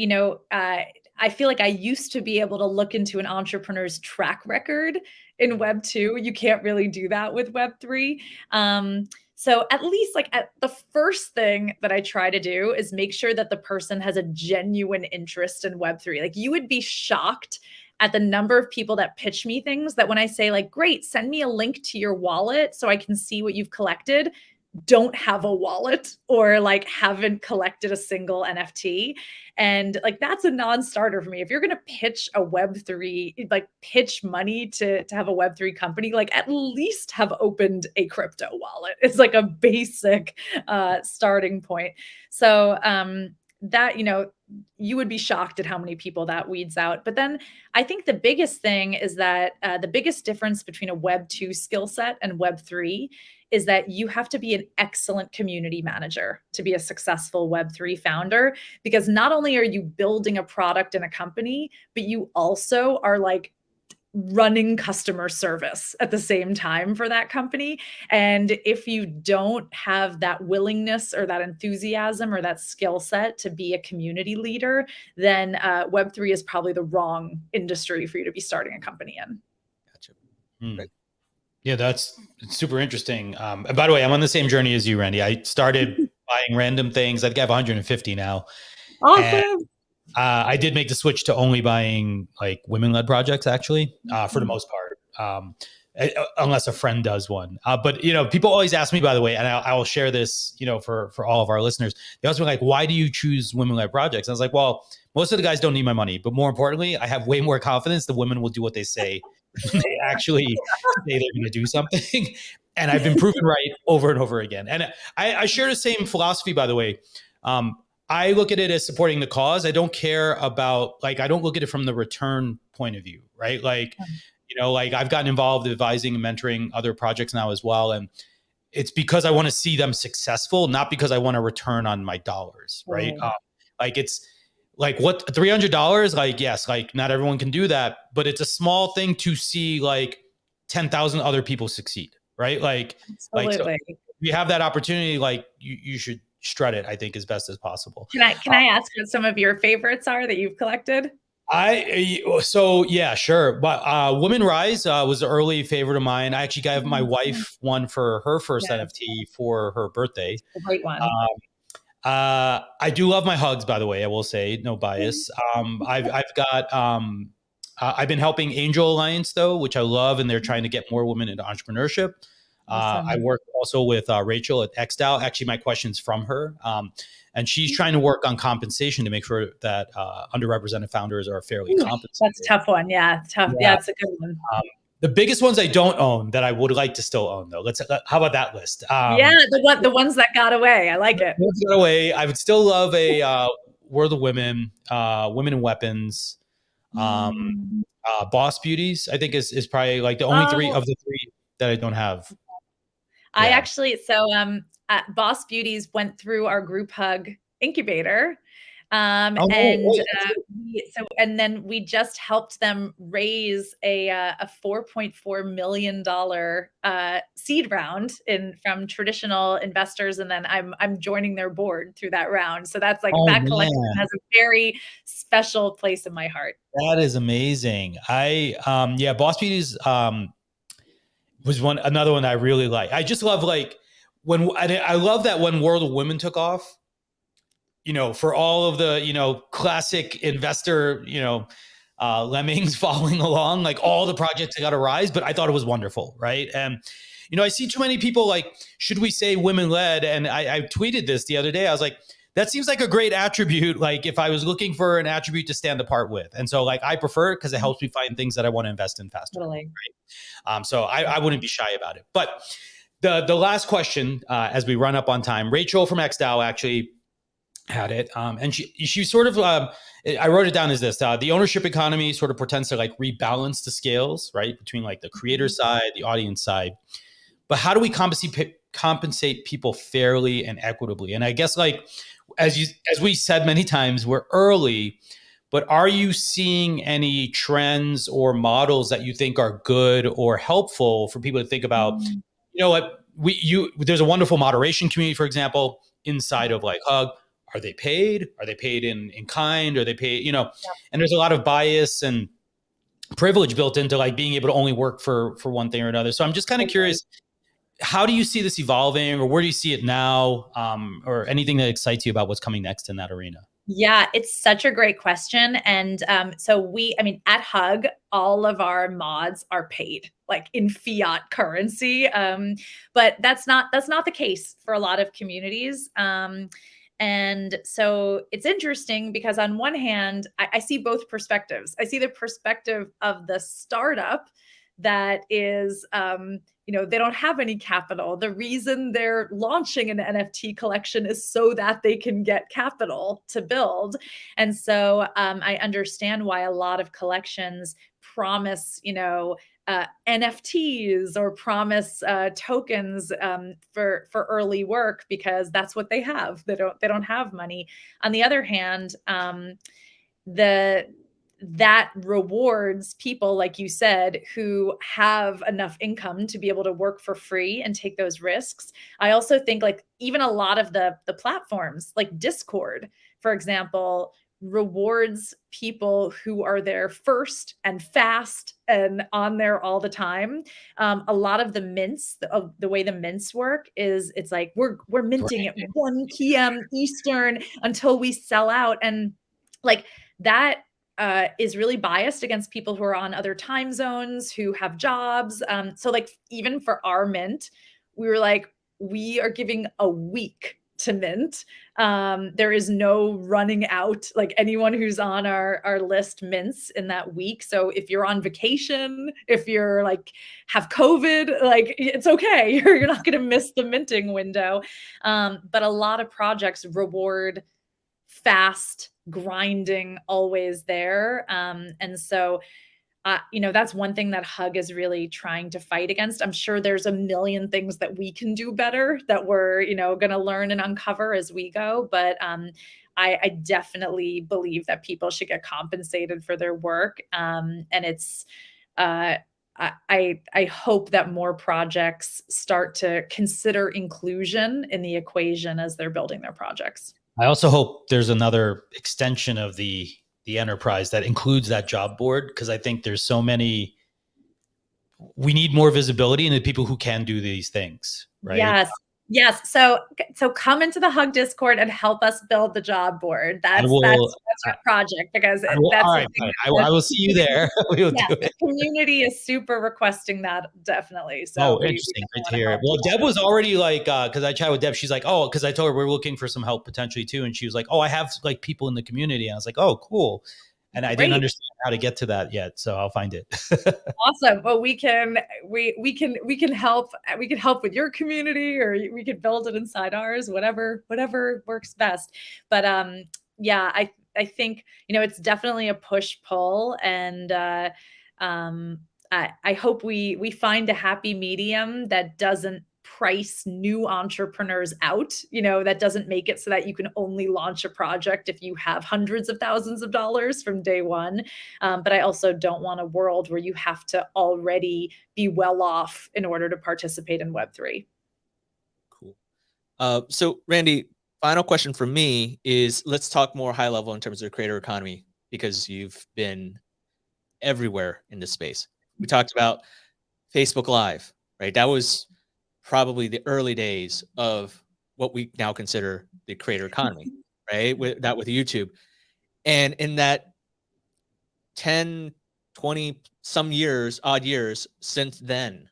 I feel like I used to be able to look into an entrepreneur's track record in Web 2. You can't really do that with Web 3. So at least like at the first thing that I try to do is make sure that the person has a genuine interest in Web 3. Like, you would be shocked at the number of people that pitch me things that when I say like, great, send me a link to your wallet so I can see what you've collected, don't have a wallet or like haven't collected a single NFT. And like, that's a non-starter for me. If you're going to pitch a Web3, like pitch money to have a Web3 company, like at least have opened a crypto wallet. It's like a basic starting point. So that, you would be shocked at how many people that weeds out. But then I think the biggest thing is that the biggest difference between a Web 2 skill set and Web 3 is that you have to be an excellent community manager to be a successful Web3 founder, because not only are you building a product in a company, but you also are like running customer service at the same time for that company. And if you don't have that willingness or that enthusiasm or that skill set to be a community leader, then Web3 is probably the wrong industry for you to be starting a company in. Gotcha. Right. Yeah, that's super interesting. And by the way, I'm on the same journey as you, Randy. I started buying random things. I think I have 150 now. Awesome. And I did make the switch to only buying like women-led projects, actually, for the most part, unless a friend does one. But people always ask me, by the way, and I will share this, for all of our listeners. They always be like, "Why do you choose women-led projects?" And I was like, "Well, most of the guys don't need my money, but more importantly, I have way more confidence the women will do what they say when they actually say they're going to do something." And I've been proven right over and over again. And I share the same philosophy, by the way. I look at it as supporting the cause. I don't care about, I don't look at it from the return point of view, right? Like I've gotten involved advising and mentoring other projects now as well. And it's because I want to see them successful, not because I want to return on my dollars, right? It's like what, $300? Yes, not everyone can do that, but it's a small thing to see 10,000 other people succeed, right? So we have that opportunity, you should strut it, I think, as best as possible. Can I ask what some of your favorites are that you've collected? Yeah, sure. But Women Rise was an early favorite of mine. I actually gave my wife one for her first NFT for her birthday. A great one. I do love my hugs, by the way. I will say, no bias. I've been helping Angel Alliance though, which I love, and they're trying to get more women into entrepreneurship. Awesome. I work also with Rachel at XDAO. Actually, my question's from her. And she's trying to work on compensation to make sure that underrepresented founders are fairly compensated. That's a tough one. Yeah, tough. Yeah, it's a good one. The biggest ones I don't own that I would like to still own, though. How about that list? The ones that got away. I like it. Got away. I would still love a World of Women, Women in Weapons, Boss Beauties. I think is probably the only three of the three that I don't have. I actually, Boss Beauties went through our group hug incubator. And then we just helped them raise a $4.4 million seed round from traditional investors, and then I'm joining their board through that round. So that's that collection has a very special place in my heart. That is amazing. Boss Beauties was another one that I really like. I just love I love that when World of Women took off, for all of the, classic investor, lemmings following along, all the projects that got to rise, but I thought it was wonderful. Right. And, I see too many people should we say women led? And I tweeted this the other day. I was like, that seems like a great attribute. If I was looking for an attribute to stand apart with. And so I prefer it because it helps me find things that I want to invest in faster. Totally. Right? So I wouldn't be shy about it. But the last question, as we run up on time, Rachel from XDAO actually had it. And she sort of, I wrote it down as this, the ownership economy sort of pretends to rebalance the scales, right? Between the creator side, the audience side. But how do we compensate people fairly and equitably? And I guess as we said many times, we're early, but are you seeing any trends or models that you think are good or helpful for people to think about? There's a wonderful moderation community, for example, inside of Hug. Are they paid? Are they paid in kind? Are they paid, and there's a lot of bias and privilege built into being able to only work for one thing or another. So I'm just kind of curious, how do you see this evolving, or where do you see it now? Or anything that excites you about what's coming next in that arena? Yeah, it's such a great question. And so at Hug, all of our mods are paid in fiat currency. But that's not the case for a lot of communities. And so it's interesting because on one hand, I see both perspectives. I see the perspective of the startup that is, they don't have any capital. The reason they're launching an NFT collection is so that they can get capital to build. And so I understand why a lot of collections promise, NFTs or promise tokens for early work because that's what they have. They don't have money. On the other hand, that rewards people, like you said, who have enough income to be able to work for free and take those risks. I also think like even a lot of the platforms like Discord, for example, rewards people who are there first and fast and on there all the time. A lot of the mints, the way the mints work is it's like we're minting at 1 p.m. Eastern until we sell out. And like that is really biased against people who are on other time zones, who have jobs. So like even for our mint, we were like, we are giving a week to mint. There is no running out, like anyone who's on our list mints in that week. So if you're on vacation, if you're like have COVID, like it's okay. You're not going to miss the minting window. But a lot of projects reward fast grinding, always there. And so, that's one thing that Hug is really trying to fight against. I'm sure there's a million things that we can do better that we're, going to learn and uncover as we go. But I definitely believe that people should get compensated for their work. And it's, I hope that more projects start to consider inclusion in the equation as they're building their projects. I also hope there's another extension of the enterprise that includes that job board, because I think there's so many. We need more visibility into people who can do these things, right? Yes. So come into the Hug Discord and help us build the job board. That's your project, because that's all right. I will see you there. We will do it. The community is super requesting that, definitely. So interesting. Great to hear. Well, Deb was already like, because I chatted with Deb, she's like, oh, because I told her we're looking for some help potentially too, and she was like, oh, I have like people in the community. And I was like, oh, cool. And I didn't understand how to get to that yet, so I'll find it. Awesome. Well, we can help. We can help with your community, or we could build it inside ours. Whatever works best. But I think it's definitely a push pull, and I hope we find a happy medium that doesn't price new entrepreneurs out, that doesn't make it so that you can only launch a project if you have hundreds of thousands of dollars from day one. But I also don't want a world where you have to already be well off in order to participate in Web3. Cool. So Randi, final question for me is, let's talk more high level in terms of the creator economy, because you've been everywhere in this space. We talked about Facebook Live, right? That was probably the early days of what we now consider the creator economy, right? With YouTube. And in that 10, 20 some years, odd years since then,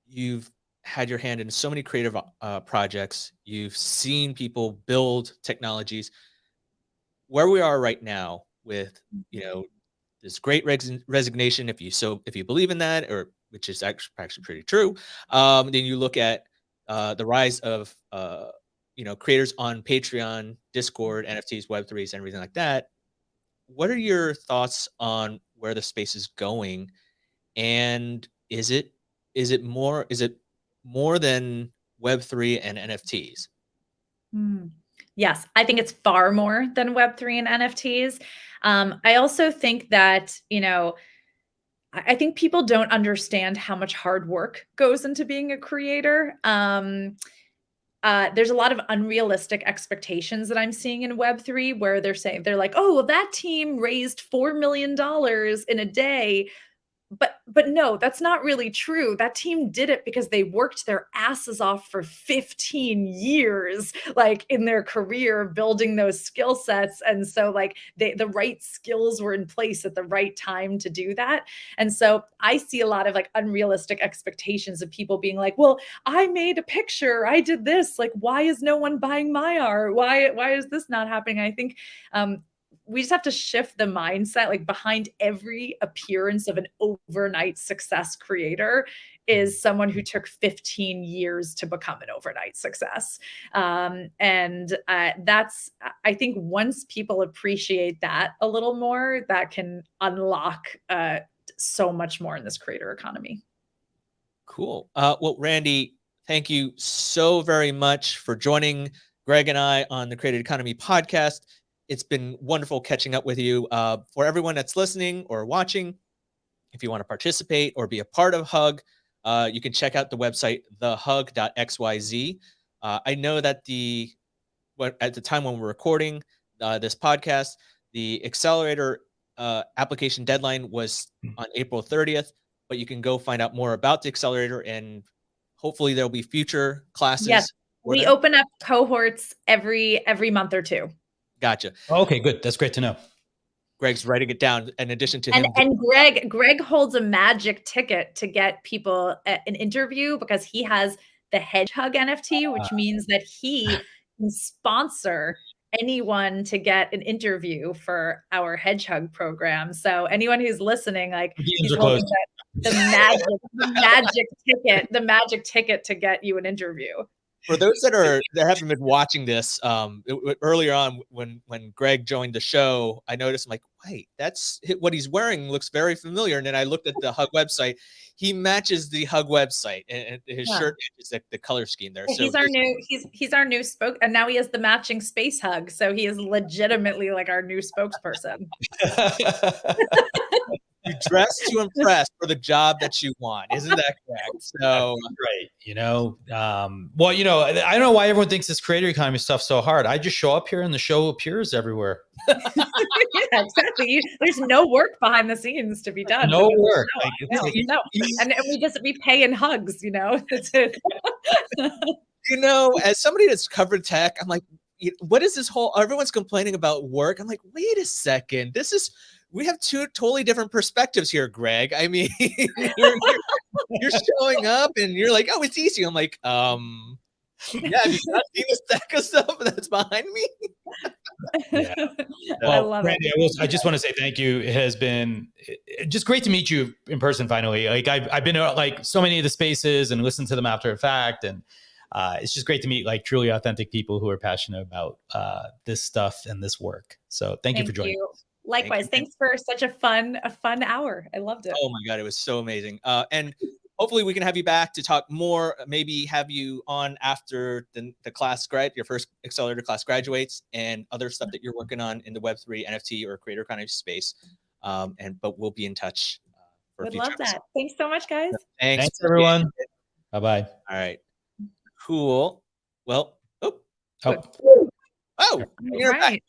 you've had your hand in so many creative projects. You've seen people build technologies. Where we are right now with, this great resignation, if you believe in that, or which is actually pretty true. Then you look at the rise of creators on Patreon, Discord, NFTs, Web3s, and everything like that. What are your thoughts on where the space is going, and is it more than Web3 and NFTs? Yes, I think it's far more than Web3 and NFTs. I also think that, I think people don't understand how much hard work goes into being a creator. There's a lot of unrealistic expectations that I'm seeing in Web3, where they're like, oh, well, that team raised $4 million in a day. But no, that's not really true. That team did it because they worked their asses off for 15 years, like in their career, building those skill sets. And so like the right skills were in place at the right time to do that. And so I see a lot of like unrealistic expectations of people being like, well, I made a picture, I did this. Like, why is no one buying my art? Why is this not happening? I think we just have to shift the mindset. Like, behind every appearance of an overnight success creator is someone who took 15 years to become an overnight success. I think once people appreciate that a little more, that can unlock so much more in this creator economy. Cool. Well, Randi, thank you so very much for joining Greg and I on the Created Economy podcast. It's been wonderful catching up with you. For everyone that's listening or watching, if you want to participate or be a part of Hug, you can check out the website, thehug.xyz. I know that at the time when we're recording this podcast, the accelerator application deadline was on April 30th, but you can go find out more about the accelerator, and hopefully there'll be future classes. Yes, we open up cohorts every month or two. Gotcha. Okay, good. That's great to know. Greg's writing it down in addition to him. And Greg holds a magic ticket to get people an interview because he has the Hedgehug NFT, which means that he can sponsor anyone to get an interview for our Hedgehug program. So anyone who's listening, like he's holding the magic ticket to get you an interview. For those that haven't been watching this, earlier on when Greg joined the show, I noticed, I'm like, wait, that's what he's wearing looks very familiar. And then I looked at the Hug website. He matches the Hug website, and his shirt is the color scheme there. So he's our new spoke, and now he has the matching space hug. So he is legitimately like our new spokesperson. You dress to impress for the job that you want. Isn't that correct? So right. Well, I don't know why everyone thinks this creator economy stuff's so hard. I just show up here and the show appears everywhere. Yeah, exactly. There's no work behind the scenes to be done. No work. No. And we pay in hugs, That's it. As somebody that's covered tech, I'm like, what is this whole, everyone's complaining about work. I'm like, wait a second. We have two totally different perspectives here, Greg. I mean, you're showing up and you're like, oh, it's easy. I'm like, yeah, have you not seen the stack of stuff that's behind me? Yeah. Well, I love Randi, it. I just want to say thank you. It has been just great to meet you in person finally. Like I've been to like so many of the spaces and listened to them after the fact. And it's just great to meet like truly authentic people who are passionate about this stuff and this work. So thank you for joining. Likewise. Thanks for such a fun hour. I loved it. Oh my God, it was so amazing. And hopefully we can have you back to talk more, maybe have you on after the class your first accelerator class graduates, and other stuff that you're working on in the Web3, NFT, or creator economy space. But we'll be in touch for future episodes. That. Thanks so much, guys. Thanks everyone. Bye-bye. All right. Cool. Well, you're right. back.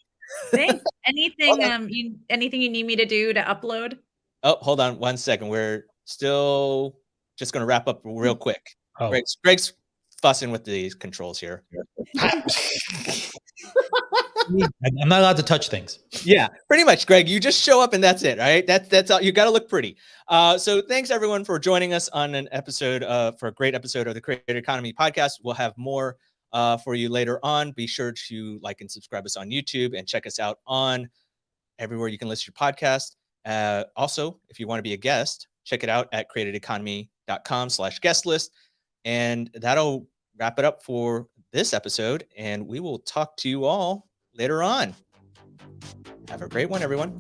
Thanks. Anything you need me to do to upload? Oh, hold on 1 second. We're still just going to wrap up real quick. Greg's fussing with these controls here. I'm not allowed to touch things. Yeah, pretty much, Greg. You just show up and that's it, right? That's all. You got to look pretty. So thanks everyone for joining us on an episode for a great episode of the Creator Economy podcast. We'll have more for you later on. Be sure to like and subscribe us on YouTube and check us out on everywhere you can listen to your podcast. Also, if you want to be a guest, check it out at createdeconomy.com/guest list. And that'll wrap it up for this episode. And we will talk to you all later on. Have a great one, everyone.